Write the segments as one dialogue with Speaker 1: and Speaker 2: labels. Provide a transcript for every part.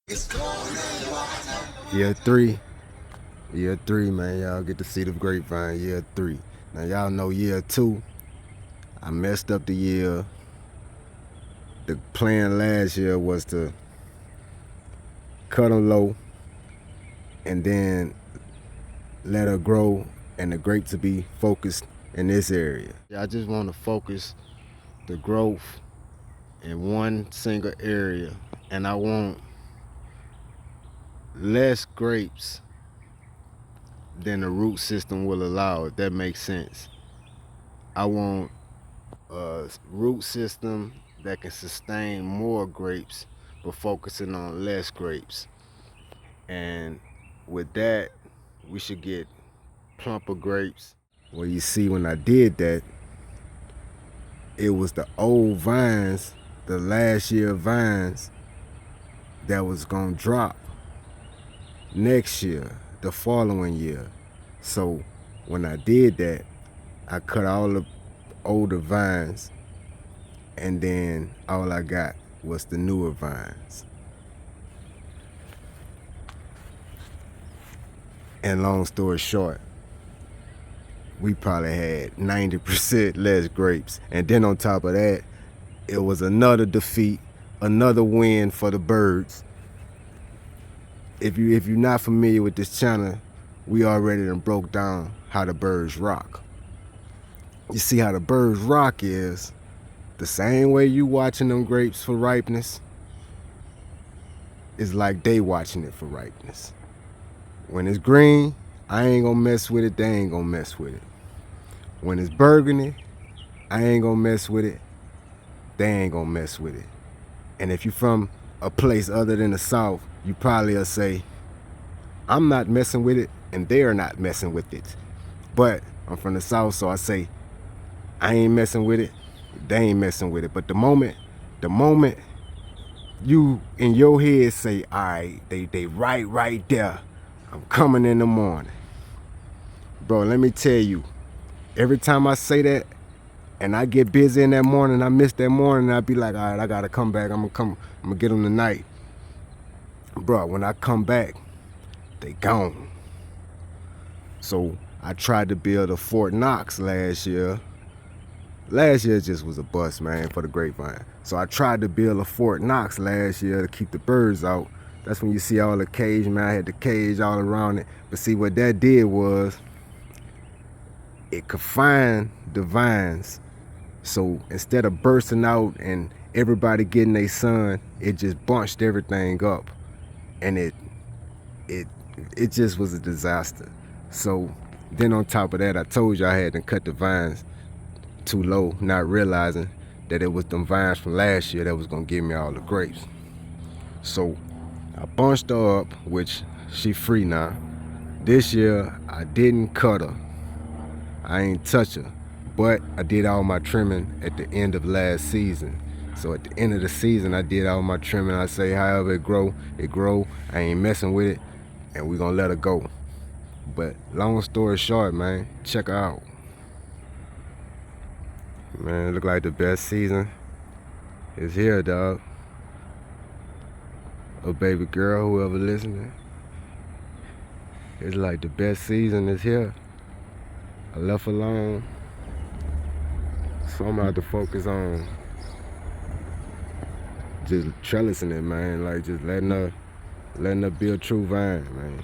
Speaker 1: Year three. Year three, man. Y'all get to see the grapevine. Year three. Now y'all know year two. I messed up the year. The plan last year was to cut them low and then let her grow and the grape to be focused in this area. I just want to focus the growth in one single area, and I want less grapes than the root system will allow, if that makes sense. I want a root system that can sustain more grapes but focusing on less grapes. And with that, we should get plumper grapes. Well, you see, when I did that, it was the old vines, the last year vines, that was gonna drop next year, the following year. So when I did that, I cut all the older vines, and then all I got was the newer vines. And long story short, we probably had 90% less grapes. And then on top of that, it was another defeat, another win for the birds. If you're not familiar with this channel, we already done broke down how the birds rock. You see how the birds rock is the same way you watching them grapes for ripeness is like they watching it for ripeness. When it's green, I ain't gonna mess with it, they ain't gonna mess with it. When it's burgundy, I ain't gonna mess with it, they ain't gonna mess with it. And if you're from a place other than the South, you probably will say, I'm not messing with it and they're not messing with it. But I'm from the South, so I say, I ain't messing with it, they ain't messing with it. But the moment you in your head say, all right, they right there, I'm coming in the morning. Bro, let me tell you, every time I say that and I get busy in that morning, I miss that morning, I be like, all right, I gotta come back, I'm gonna get them tonight. Bro, when I come back, they gone. So I tried to build a Fort Knox last year. Last year just was a bust, man, for the grapevine. So I tried to build a Fort Knox last year to keep the birds out. That's when you see all the cage, man. I had the cage all around it. But see, what that did was it confined the vines. So instead of bursting out and everybody getting their sun, it just bunched everything up. And it just was a disaster. So then on top of that, I told you I had to cut the vines too low, not realizing that it was them vines from last year that was gonna give me all the grapes. So I bunched her up, which she free now. This year I didn't cut her, I ain't touch her, but I did all my trimming at the end of last season. So at the end of the season, I did all my trimming. I say, however it grow. I ain't messing with it, and we gonna let her go. But long story short, man, check her out. Man, it look like the best season is here, dog. Oh, baby girl, whoever listening, it's like the best season is here. I left alone, so I'm about to focus on just trellising it, man. Like just letting her be a true vine, man.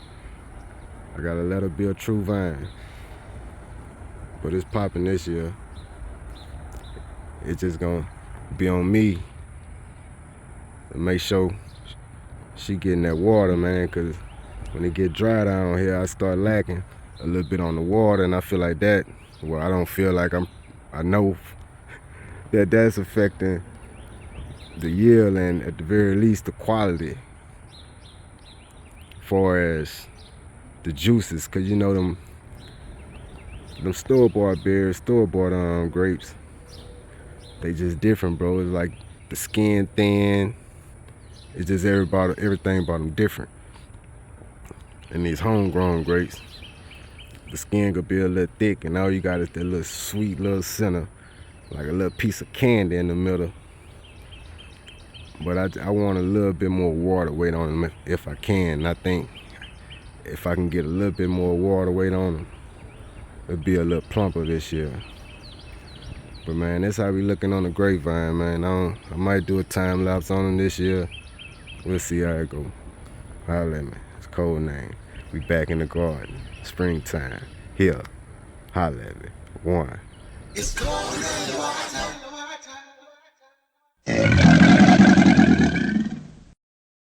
Speaker 1: I gotta let her be a true vine. But it's popping this year. It's just gonna be on me to make sure she getting that water, man, cause when it get dry down here, I start lacking a little bit on the water, and I feel like that, well, I don't feel like I know that that's affecting the yield and at the very least the quality far as the juices, cause you know them store-bought berries, store-bought grapes, they just different, bro. It's like the skin thin. It's just everything about them different. And these homegrown grapes, the skin could be a little thick, and all you got is that little sweet little center, like a little piece of candy in the middle. but I want a little bit more water weight on them if I can. And I think if I can get a little bit more water weight on them, it'll be a little plumper this year. But man, that's how we looking on the grapevine, man. I might do a time lapse on them this year. We'll see how it go. Holla at me. It's Codename. We back in the garden. Springtime. Here. Holla at me. One.
Speaker 2: It's Codename.